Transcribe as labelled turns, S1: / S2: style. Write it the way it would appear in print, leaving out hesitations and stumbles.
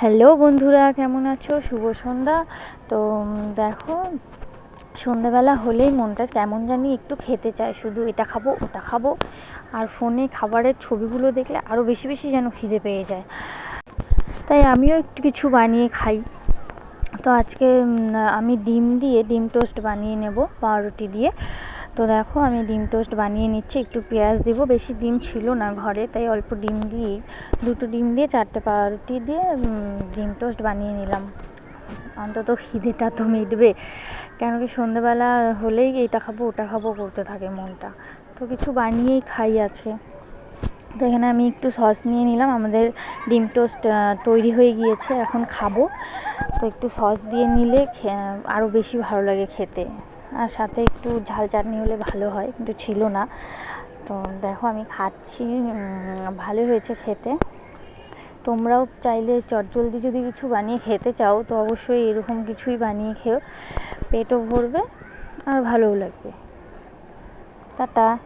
S1: Hello বন্ধুরা, কেমন আছো? শুভ সন্ধ্যা। তো দেখো, সন্ধ্যাবেলা হলেই মনটা কেমন জানি একটু খেতে চায়, শুধু এটা খাবো ওটা খাবো। আর ফোনে খাবারের ছবিগুলো দেখলে আরও বেশি বেশি যেন খিদে পেয়ে যায়। তাই আমিও একটু কিছু বানিয়ে খাই। তো আজকে আমি ডিম টোস্ট বানিয়ে নেব পাউরুটি দিয়ে। তো দেখো, আমি ডিম টোস্ট বানিয়ে নিচ্ছি, একটু পেঁয়াজ দিব। বেশি ডিম ছিল না ঘরে, তাই অল্প ডিম দিয়ে, দুটো ডিম দিয়ে 4টে পাউরুটি দিয়ে ডিম টোস্ট বানিয়ে নিলাম। অন্তত খিদেটা তো মিটবে, কেন কি সন্ধ্যেবেলা হলেই এটা খাবো ওটা খাবো করতে থাকে মনটা। তো কিছু বানিয়েই খাই আজকে। তো এখানে আমি একটু সস নিয়ে নিলাম, আমাদের ডিম টোস্ট তৈরি হয়ে গিয়েছে, এখন খাবো। তো একটু সস দিয়ে নিলে আরও বেশি ভালো লাগে খেতে, আর সাথে একটু ঝাল চাটনি হলে ভালো হয়, কিন্তু ছিল না। তো দেখো আমি খাচ্ছি, ভালো হয়েছে খেতে। তোমরাও চাইলে চটজলদি যদি কিছু বানিয়ে খেতে চাও তো অবশ্যই এরকম কিছুই বানিয়ে খেও, পেটও ভরবে আর ভালোও লাগবে। টাটা।